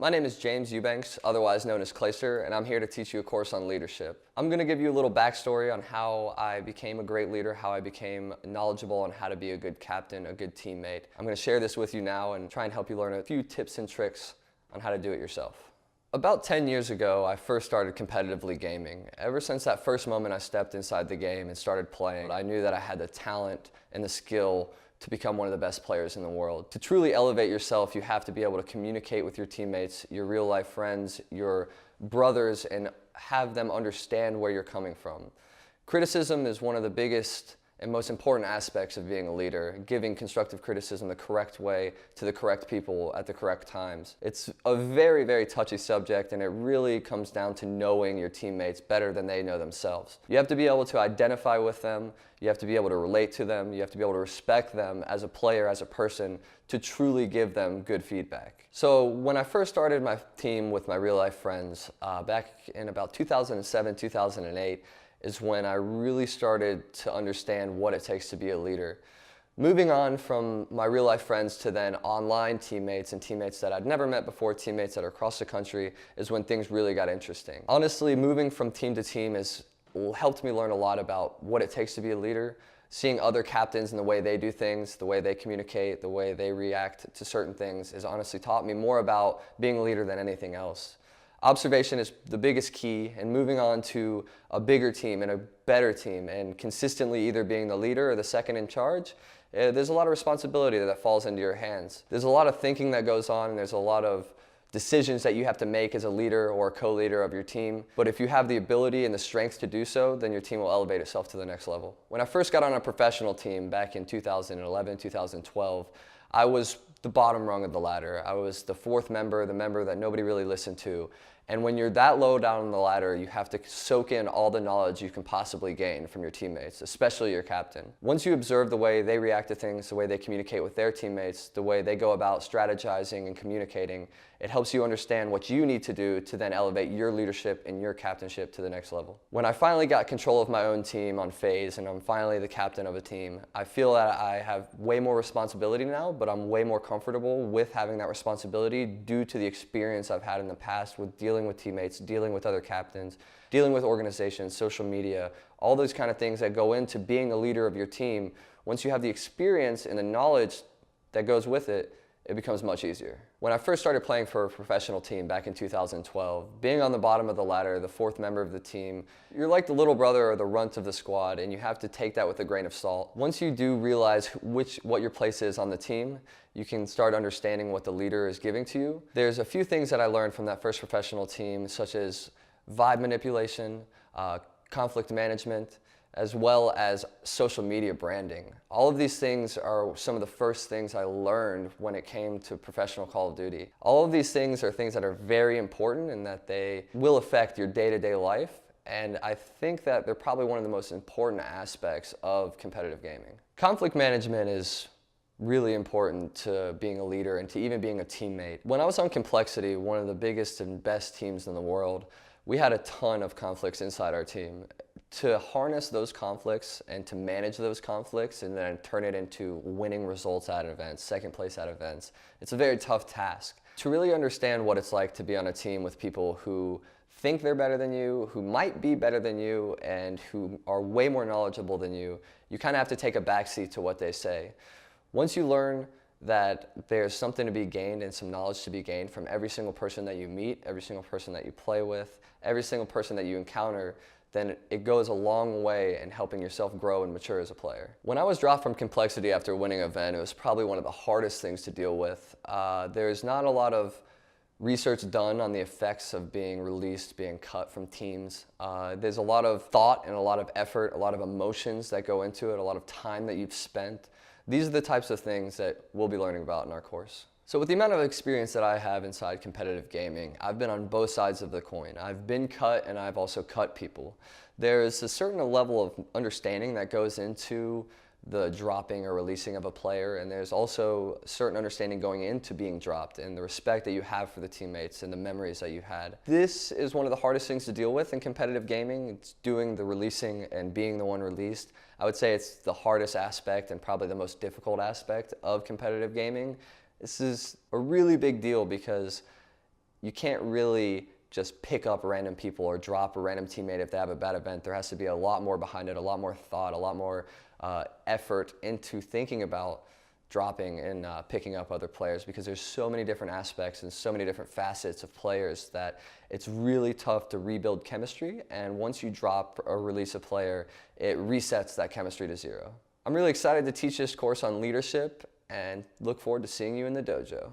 My name is James Eubanks, otherwise known as Clayster, and I'm here to teach you a course on leadership. I'm going to give you a little backstory on how I became a great leader, how I became knowledgeable on how to be a good captain, a good teammate. I'm going to share this with you now and try and help you learn a few tips and tricks on how to do it yourself. About 10 years ago, I first started competitively gaming. Ever since that first moment I stepped inside the game and started playing, I knew that I had the talent and the skill to become one of the best players in the world. To truly elevate yourself, you have to be able to communicate with your teammates, your real life friends, your brothers, and have them understand where you're coming from. Criticism is one of the biggest and most important aspects of being a leader, giving constructive criticism the correct way to the correct people at the correct times. It's a very, very touchy subject, and it really comes down to knowing your teammates better than they know themselves. You have to be able to identify with them, you have to be able to relate to them, you have to be able to respect them as a player, as a person, to truly give them good feedback. So when I first started my team with my real life friends, back in about 2007, 2008, is when I really started to understand what it takes to be a leader. Moving on from my real life friends to then online teammates and teammates that I'd never met before, teammates that are across the country, is when things really got interesting. Honestly, moving from team to team has helped me learn a lot about what it takes to be a leader. Seeing other captains and the way they do things, the way they communicate, the way they react to certain things has honestly taught me more about being a leader than anything else. Observation is the biggest key, and moving on to a bigger team and a better team and consistently either being the leader or the second in charge, there's a lot of responsibility that falls into your hands. There's a lot of thinking that goes on, and there's a lot of decisions that you have to make as a leader or a co-leader of your team. But if you have the ability and the strength to do so, then your team will elevate itself to the next level. When I first got on a professional team back in 2011, 2012, I was the bottom rung of the ladder. I was the fourth member, the member that nobody really listened to. And when you're that low down on the ladder, you have to soak in all the knowledge you can possibly gain from your teammates, especially your captain. Once you observe the way they react to things, the way they communicate with their teammates, the way they go about strategizing and communicating, it helps you understand what you need to do to then elevate your leadership and your captainship to the next level. When I finally got control of my own team on FaZe and I'm finally the captain of a team, I feel that I have way more responsibility now, but I'm way more comfortable with having that responsibility due to the experience I've had in the past with dealing with teammates, dealing with other captains, dealing with organizations, social media, all those kind of things that go into being a leader of your team. Once you have the experience and the knowledge that goes with it, it becomes much easier. When I first started playing for a professional team back in 2012, being on the bottom of the ladder, the fourth member of the team, you're like the little brother or the runt of the squad, and you have to take that with a grain of salt. Once you do realize what your place is on the team, you can start understanding what the leader is giving to you. There's a few things that I learned from that first professional team, such as vibe manipulation, conflict management, as well as social media branding. All of these things are some of the first things I learned when it came to professional Call of Duty. All of these things are things that are very important and that they will affect your day-to-day life, and I think that they're probably one of the most important aspects of competitive gaming. Conflict management is really important to being a leader and to even being a teammate. When I was on Complexity, one of the biggest and best teams in the world, we had a ton of conflicts inside our team. To harness those conflicts and to manage those conflicts and then turn it into winning results at events, second place at events, it's a very tough task. To really understand what it's like to be on a team with people who think they're better than you, who might be better than you, and who are way more knowledgeable than you, you kind of have to take a backseat to what they say. Once you learn that there's something to be gained and some knowledge to be gained from every single person that you meet, every single person that you play with, every single person that you encounter, then it goes a long way in helping yourself grow and mature as a player. When I was dropped from Complexity after winning an event, it was probably one of the hardest things to deal with. There's not a lot of research done on the effects of being released, being cut from teams. There's a lot of thought and a lot of effort, a lot of emotions that go into it, a lot of time that you've spent. These are the types of things that we'll be learning about in our course. So with the amount of experience that I have inside competitive gaming, I've been on both sides of the coin. I've been cut and I've also cut people. There's a certain level of understanding that goes into the dropping or releasing of a player, and there's also a certain understanding going into being dropped and the respect that you have for the teammates and the memories that you had. This is one of the hardest things to deal with in competitive gaming. It's doing the releasing and being the one released. I would say it's the hardest aspect and probably the most difficult aspect of competitive gaming. This is a really big deal because you can't really just pick up random people or drop a random teammate if they have a bad event. There has to be a lot more behind it, a lot more thought, a lot more effort into thinking about dropping and picking up other players, because there's so many different aspects and so many different facets of players that it's really tough to rebuild chemistry, and once you drop or release a player, it resets that chemistry to zero. I'm really excited to teach this course on leadership and look forward to seeing you in the dojo.